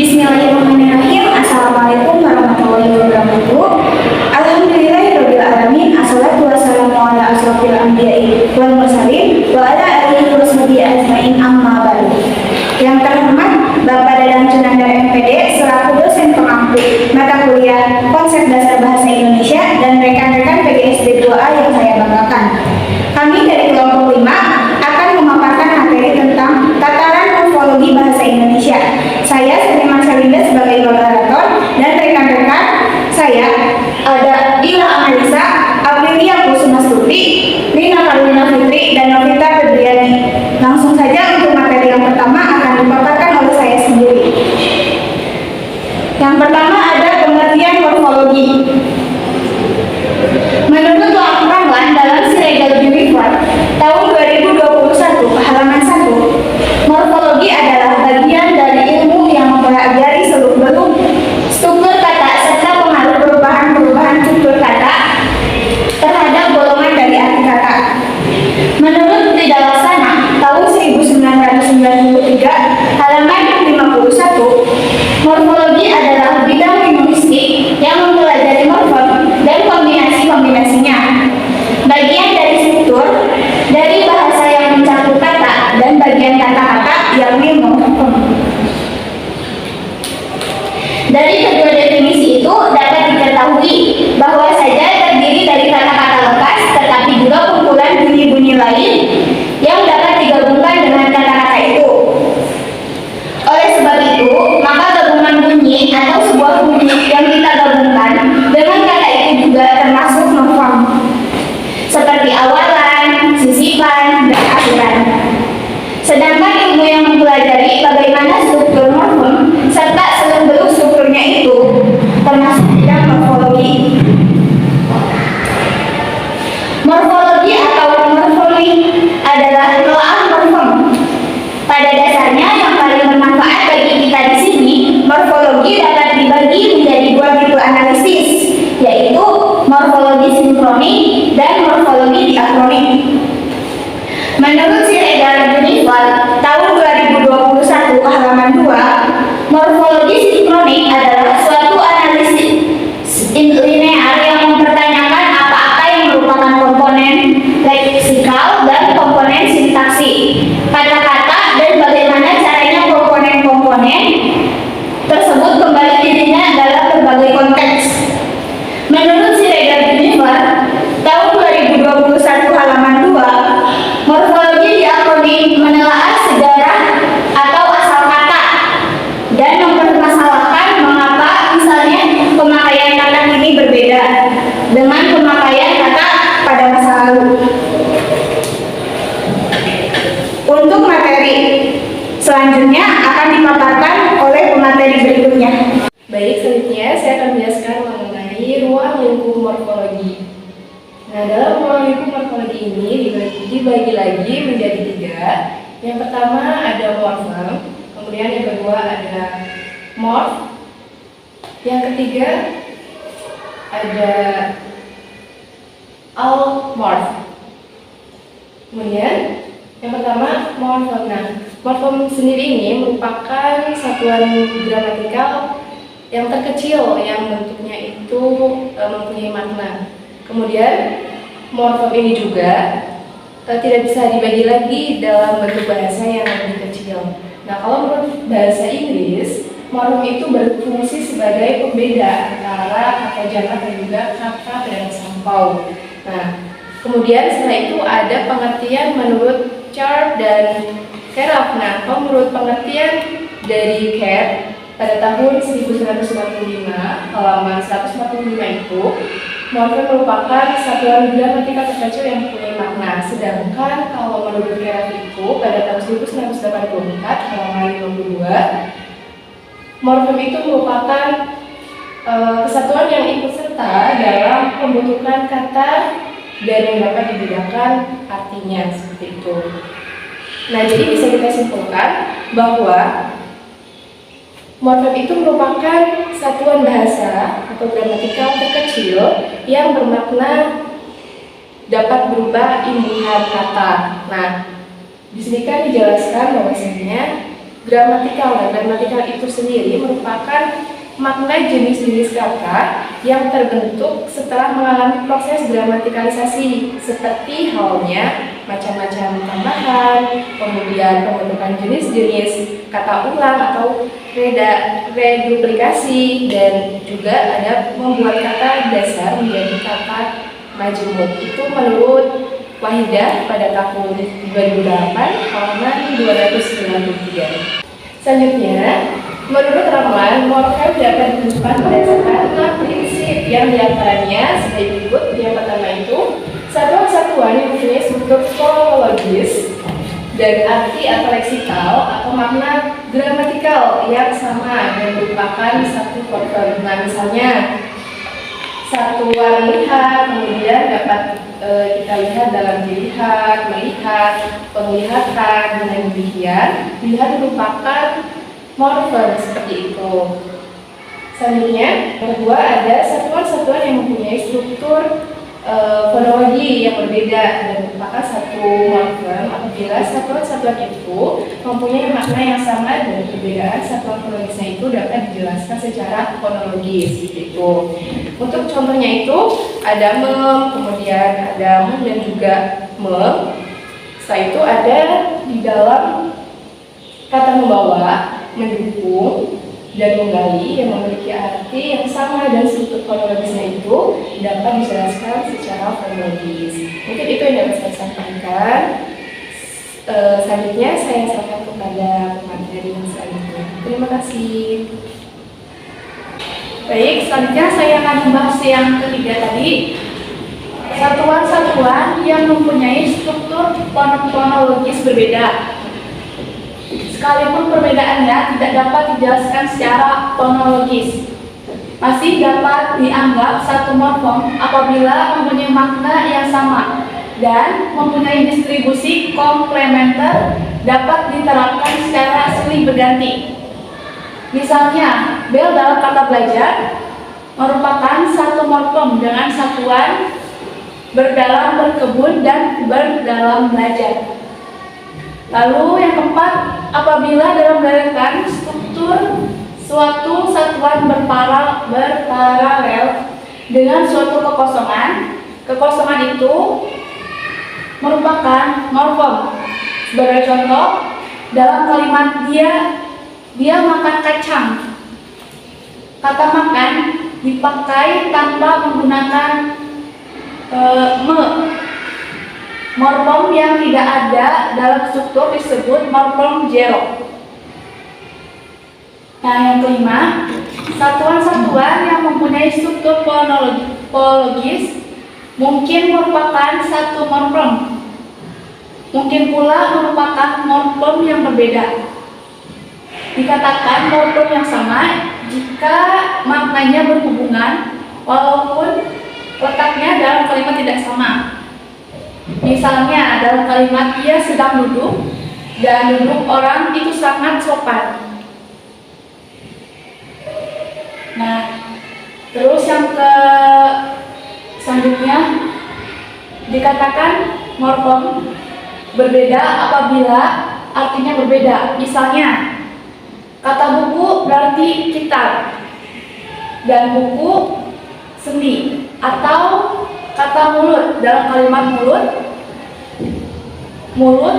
Bismillahirrahmanirrahim. Assalamualaikum warahmatullahi wabarakatuh. Alhamdulillahirabbil alamin. Assalatu wassalamu ala asrofil anbiya'i wal mursalin wa ala alihi washabihi ajmain, amma ba'du. Yang terhormat Bapak Dadang Cunandar MPD selaku dosen pengampu mata kuliah Konsep Dasar Bahasa Indonesia dan rekan-rekan PGSD 2A yang saya banggakan. Kami dari kelompok 5 akan memaparkan materi tentang tataran morfologi bahasa Indonesia. Saya Seniman Salinda sebagai moderator dan rekan-rekan saya ada Dila Amelisa, Aprilia Kusumastuti, Rina Karolina Fitri, dan Novita Febriani. Langsung saja untuk materi yang pertama akan dipaparkan oleh saya sendiri. Yang pertama ada pengertian morfologi. Menurut laporan dalam Siregar Unifor tahun 2021 halaman 1, morfologi adalah bagian dari ilmu yang mempelajari seluk-beluk struktur kata serta pengaruh perubahan-perubahan struktur kata terhadap golongan dari arti kata. Menurut Tridia Laksana tahun 1993 halaman 51, morfologi adalah bidang linguistik yang mempelajari morfem dan kombinasi-kombinasinya, bagian dari struktur dari bahasa yang mencakup kata dan bagian kata-kata yang morfem. Dari kedua definisi itu dapat diketahui bahwa saja terdiri dari kata-kata lepas, tetapi juga kumpulan bunyi-bunyi lain yang dapat digabungkan dengan kata-kata itu. Oleh sebab itu, maka gabungan bunyi atau sebuah bunyi yang kita gabungkan dengan kata itu juga termasuk morfem, seperti awalan, sisipan, dan akhiran. Sedangkan ilmu yang mempelajari bagaimana struktur morfem serta seluk-beluk strukturnya itu termasuk bidang morfologi. Morfologi atau morfologi adalah telah morfem. Pada dasarnya yang paling bermanfaat bagi kita di sini, morfologi dapat dibagi menjadi dua tipe analisis, yaitu morfologi sinkronik dan morfologi diakronik. Menurut Siregar Unifor tahun 2021 halaman 2, morfologi sinkronik adalah suatu analisis linear yang mempertanyakan apa-apa yang merupakan komponen leksikal dan komponen sintaksi kata-kata dan bagaimana caranya komponen-komponen tersebut kembali dirinya dalam berbagai konteks. Menurut Siregar Unifor tahun 2021 halaman 2, morfologi diakronik menelaah sejarah atau asal kata dan mempermasalahkan mengapa misalnya pemakaian kata ini berbeda dengan pemakaian kata pada masa lalu. Untuk materi selanjutnya akan dipaparkan oleh pemateri berikutnya. Baik, selanjutnya saya akan menjelaskan mengenai ruang lingkup morfologi. Nah, dalam ruang lingkup morfologi ini dibagi lagi menjadi 3. Yang pertama ada morfem, kemudian yang kedua ada morf, yang ketiga ada almorf. Kemudian yang pertama morfem. Nah, morfem sendiri ini merupakan satuan gramatikal yang terkecil yang bentuknya itu mempunyai makna. Kemudian morfem ini juga tidak bisa dibagi lagi dalam bentuk bahasa yang lebih kecil. Nah, kalau menurut bahasa Inggris, morfem itu berfungsi sebagai pembeda antara kata jamak dan juga kata pedang sampau. Nah, kemudian setelah itu ada pengertian menurut Chart dan Keraf. Nah, kalau menurut pengertian dari Kerr pada tahun 1995 halaman 145 itu, morfem merupakan satuan gramatikal terkecil yang mempunyai makna. Sedangkan kalau menurut Keraf itu pada tahun 1984 halaman 52, morfem itu merupakan kesatuan yang ikut serta dalam pembentukan kata dan yang dapat dibedakan artinya, seperti itu. Nah, jadi bisa kita simpulkan bahwa morfem itu merupakan satuan bahasa atau gramatikal terkecil yang bermakna dapat berubah imbuhan kata. Nah, di sini kan dijelaskan bahwasanya gramatikal. Nah, gramatikal itu sendiri merupakan makna jenis-jenis kata yang terbentuk setelah mengalami proses gramatikalisasi, seperti halnya macam-macam tambahan, kemudian pembentukan jenis-jenis kata ulang atau reduplikasi, dan juga ada membuat kata dasar menjadi kata majemuk. Itu menurut Wahidah pada tahun 2008 halaman 293. Selanjutnya, menurut Rahman, morfem dapat ditentukan berdasarkan 6 prinsip yang diantaranya sebagai berikut. Yang pertama itu, satuan-satuan yang mempunyai struktur fonologis dan arti atau leksikal atau makna gramatikal yang sama dan merupakan satu morfem. Nah, misalnya satuan lihat, kemudian dapat kita lihat dalam dilihat, melihat, penglihatan, dengan demikian lihat merupakan morfem seperti itu. Selanjutnya, yang kedua ada satuan-satuan yang mempunyai struktur fonologi yang berbeda dan merupakan satu morfem apabila satuan-satuan itu mempunyai makna yang sama dan perbedaan satuan fonologisnya itu dapat dijelaskan secara fonologis gitu. Untuk contohnya itu ada mem, kemudian ada mem dan juga mem. Setelah itu ada di dalam kata membawa, mendukung, dan menggali yang memiliki arti yang sama dan struktur fonologisnya itu dapat dijelaskan secara fonologis. Mungkin itu yang dapat saya sampaikan. Selanjutnya saya serahkan kepada pemateri yang selanjutnya. Terima kasih. Baik, selanjutnya saya akan membahas yang ketiga tadi, satuan-satuan yang mempunyai struktur fonologis berbeda. Sekalipun perbedaannya tidak dapat dijelaskan secara fonologis, masih dapat dianggap satu morfem apabila mempunyai makna yang sama dan mempunyai distribusi komplementer dapat diterapkan secara silih berganti. Misalnya, bel dalam kata belajar merupakan satu morfem dengan satuan berdalam berkebun dan berdalam belajar. Lalu yang keempat, apabila dalam deretan struktur suatu satuan berparalel dengan suatu kekosongan itu merupakan morfem. Sebagai contoh, dalam kalimat dia makan kacang, kata makan dipakai tanpa menggunakan me. Morfem yang tidak ada dalam struktur disebut morfem zero. Nah, yang kelima, satuan-satuan yang mempunyai struktur fonologis mungkin merupakan satu morfem, mungkin pula merupakan morfem yang berbeda. Dikatakan morfem yang sama jika maknanya berhubungan walaupun letaknya dalam kalimat tidak sama. Misalnya dalam kalimat ia sedang duduk dan duduk orang itu sangat sopan. Nah, terus yang selanjutnya dikatakan morfem berbeda apabila artinya berbeda. Misalnya kata buku berarti kitab dan buku sendi, atau kata mulut dalam kalimat mulut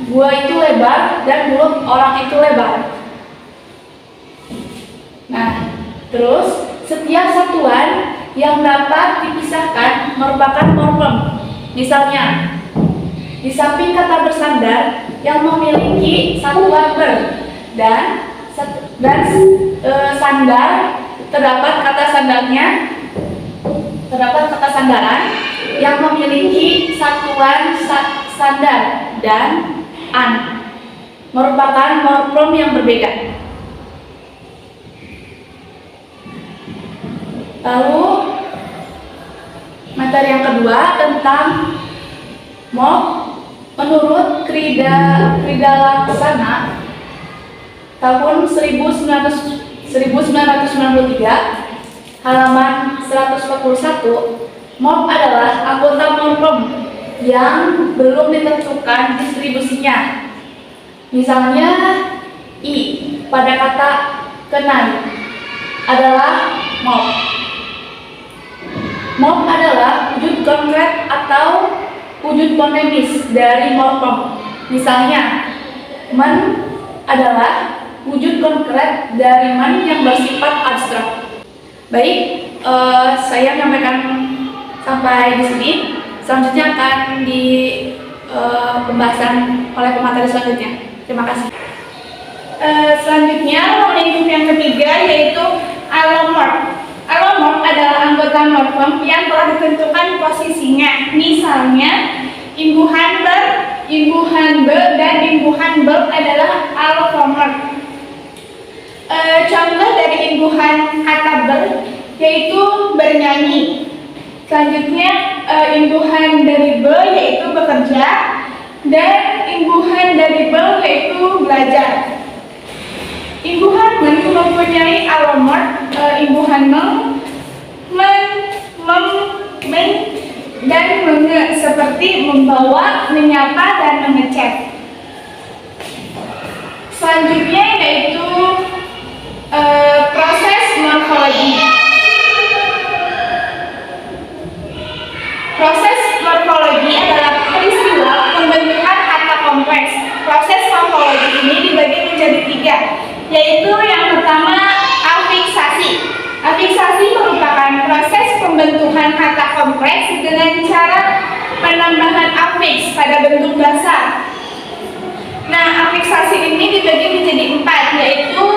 gua itu lebar dan mulut orang itu lebar. Nah, terus setiap satuan yang dapat dipisahkan merupakan morfem. Misalnya di samping kata bersandar yang memiliki satuan ber dan sandar terdapat kata sandaran yang memiliki satuan sandar dan an, merupakan morfem yang berbeda. Lalu materi yang kedua tentang morf menurut Krida Laksana tahun 1993 halaman 141, morf adalah anggota morfem yang belum ditentukan distribusinya. Misalnya, I pada kata kenan adalah mob. Mob adalah wujud konkret atau wujud monemis dari morfem. Misalnya, men adalah wujud konkret dari men yang bersifat abstrak. Baik, saya menyampaikan sampai di sini. Selanjutnya akan di pembahasan oleh pemateri selanjutnya. Terima kasih. Selanjutnya, lingkup yang ketiga yaitu allomorf. Allomorf adalah anggota morfem yang telah ditentukan posisinya. Misalnya, imbuhan ber, imbuhan be, dan imbuhan ber adalah allomorf. Contoh dari imbuhan kata ber yaitu bernyanyi. Selanjutnya, imbuhan dari be yaitu bekerja, dan imbuhan dari be yaitu belajar. Imbuhan men mempunyai allomorf, imbuhan men, dan menge seperti membawa, menyapa, dan mengecek. Selanjutnya yaitu proses morfologi. Proses morfologi adalah peristiwa pembentukan kata kompleks. Proses morfologi ini dibagi menjadi 3, yaitu yang pertama afiksasi. Afiksasi merupakan proses pembentukan kata kompleks dengan cara penambahan afiks pada bentuk dasar. Nah, afiksasi ini dibagi menjadi 4, yaitu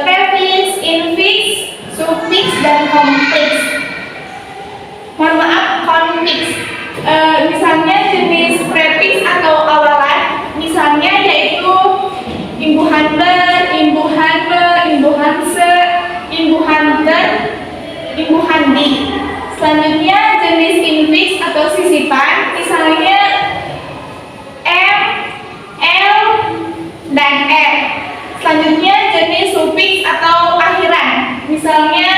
prefiks, infiks, sufiks, dan konfiks. Mohon maaf, konfiks. Misalnya jenis prefiks atau awalan, misalnya yaitu imbuhan ber, imbuhan be, imbuhan se, imbuhan ter, imbuhan di. Selanjutnya jenis infiks atau sisipan, misalnya m, l, dan r. Selanjutnya jenis sufiks atau akhiran, misalnya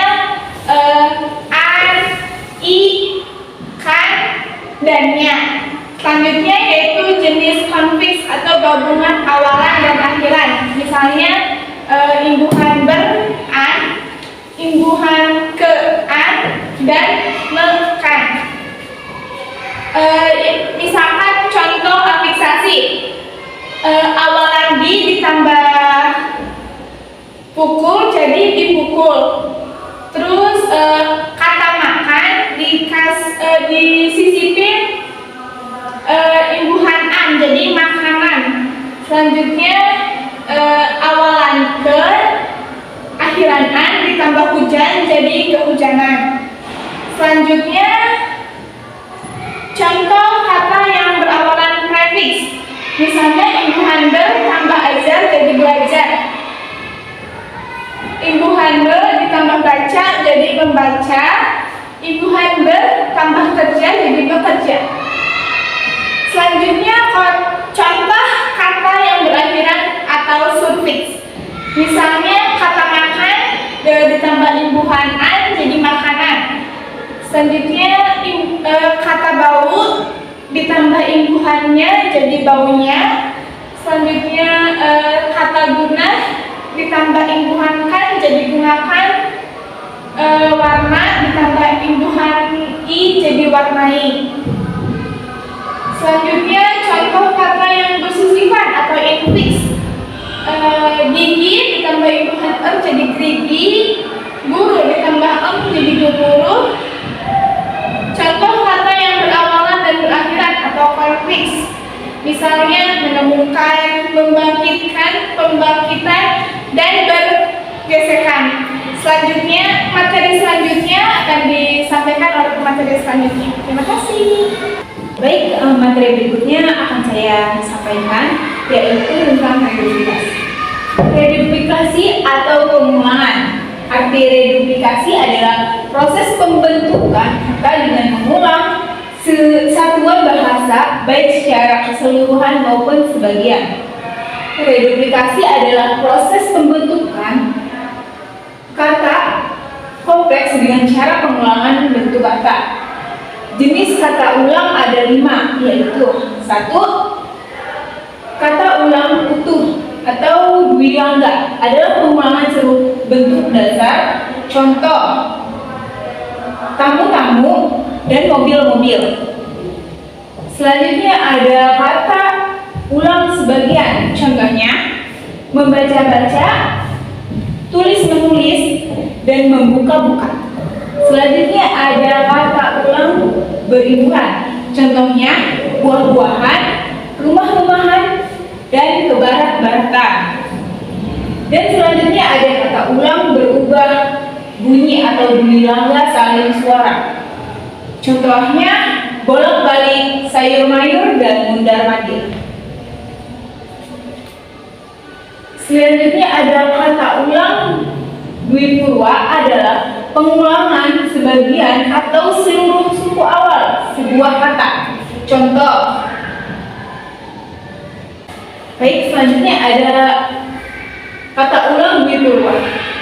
an, i, kan, dan nya. Selanjutnya yaitu jenis konfiks atau gabungan awalan dan akhiran, misalnya imbuhan ber, an, imbuhan ke, an, dan mekan. Misalkan contoh afiksasi, awalan di ditambah pukul jadi dipukul. Terus kata makan disisipin imbuhan an jadi makanan. Selanjutnya awalan ke, akhiran an ditambah hujan jadi kehujanan. Selanjutnya contoh kata yang berawalan prefiks, misalnya imbuhan ber tambah ajar jadi belajar, imbuhan be ditambah baca jadi membaca, imbuhan ber tambah kerja jadi bekerja. Selanjutnya contoh kata yang berakhiran atau sufiks, misalnya kata makan ditambah imbuhan an jadi makanan. Selanjutnya kata bau ditambah imbuhannya jadi baunya. Selanjutnya kata guna ditambah imbuhan kan jadi gunakan. Warna ditambah imbuhan i jadi warnai. Selanjutnya contoh kata yang bersifat atau infiks, gigi ditambah imbuhan em jadi gigi, guru ditambah em jadi guru. Contoh kata yang berawalan dan berakhiran atau konfiks, misalnya menemukan, membangkitkan, pembangkitan, dan bergesekan. Selanjutnya, materi selanjutnya akan disampaikan oleh materi selanjutnya. Terima kasih. Baik, materi berikutnya akan saya sampaikan, yaitu tentang reduplikasi. Reduplikasi atau pengulangan. Arti reduplikasi adalah proses pembentukan kata dengan mengulang satuan bahasa baik secara keseluruhan maupun sebagian. Reduplikasi adalah proses pembentukan kata kompleks dengan cara pengulangan bentuk kata. Jenis kata ulang ada 5, yaitu 1. Kata ulang utuh dwilangga adalah pengulangan seluruh bentuk dasar. Contoh, tamu-tamu dan mobil-mobil. Selanjutnya ada kata ulang sebagian. Contohnya, membaca-baca, tulis-menulis, dan membuka-buka. Selanjutnya ada kata ulang beribuan. Contohnya, buah-buahan, rumah-rumahan, dan kebarat-baratan. Dan selanjutnya ada kata ulang berubah bunyi atau dwilangga saling suara. Contohnya, bolak-balik, sayur mayur, dan mundar-mandir. Selanjutnya ada kata ulang dwipurwa adalah pengulangan sebagian atau seluruh suku awal sebuah kata. Contoh. Baik, selanjutnya ada kata ulang dwipurwa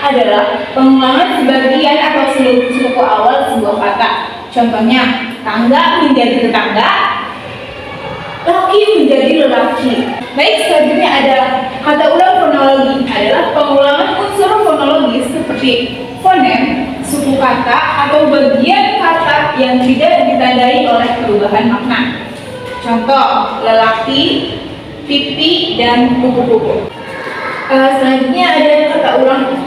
adalah pengulangan sebagian atau seluruh suku awal sebuah kata. Contohnya, tangga menjadi tetangga, laki menjadi lelaki. Baik, selanjutnya ada kata ulang fonologi adalah pengulangan unsur fonologis seperti fonem, suku kata, atau bagian kata yang tidak ditandai oleh perubahan makna. Contoh, lelaki, pipi, dan kupu-kupu. Selanjutnya ada kata ulang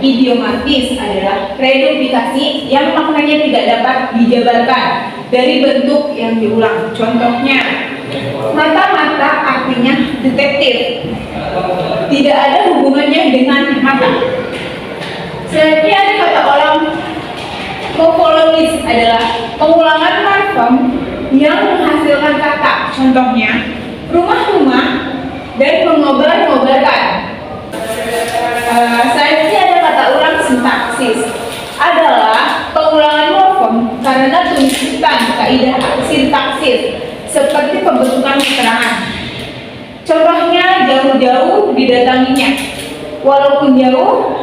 idiomatis adalah reduplikasi yang maknanya tidak dapat dijabarkan dari bentuk yang diulang. Contohnya, mata-mata artinya detektif, tidak ada hubungannya dengan mata. Selanjutnya ada kata ulang morfologis adalah pengulangan morfem yang menghasilkan kata. Contohnya, rumah-rumah dan mengobar-ngobarkan. Selanjutnya ada kata ulang sintaksis adalah pengulangan morfem karena tuntutan kaidah sintaksis seperti pembentukan keterangan. Contohnya, jauh-jauh didatanginya, walaupun jauh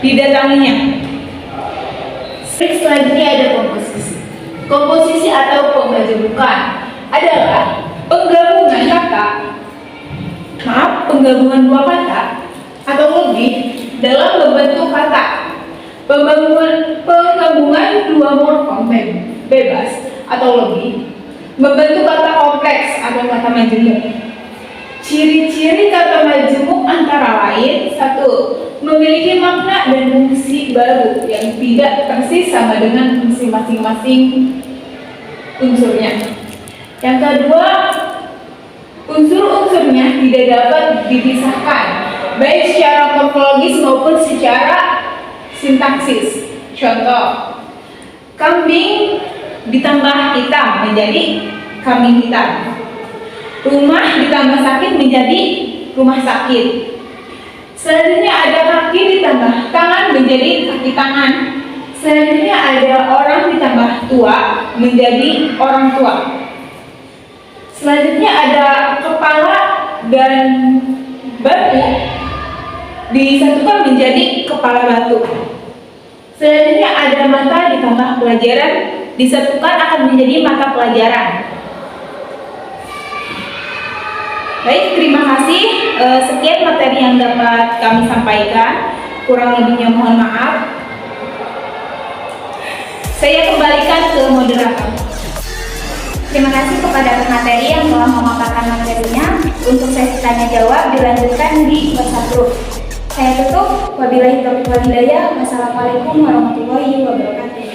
didatanginya. Selanjutnya ada komposisi. Komposisi atau pembajabukan adalah penggabungan dua kata atau lebih dalam membentuk kata. Penggabungan dua morfem bebas atau lebih membentuk kata kompleks atau kata majemuk. Ciri-ciri kata majemuk antara lain: 1. Memiliki makna dan fungsi baru yang tidak persis sama dengan fungsi masing-masing unsurnya. Yang kedua, unsur-unsurnya tidak dapat dipisahkan, baik secara morfologis maupun secara sintaksis. Contoh, kambing ditambah hitam menjadi kambing hitam. Rumah ditambah sakit menjadi rumah sakit. Selanjutnya ada kaki ditambah tangan menjadi kaki tangan. Selanjutnya ada orang ditambah tua menjadi orang tua. Selanjutnya ada kepala dan batu disatukan menjadi kepala batu. Selanjutnya ada mata ditambah pelajaran disatukan akan menjadi mata pelajaran. Baik, terima kasih. Sekian materi yang dapat kami sampaikan. Kurang lebihnya mohon maaf. Saya kembalikan ke moderator. Terima kasih kepada pemateri yang telah memaparkan materinya. Untuk sesi tanya jawab dilanjutkan di WhatsApp group. Saya tutup. Wabillahi taufiq wal hidayah. Wassalamualaikum warahmatullahi wabarakatuh.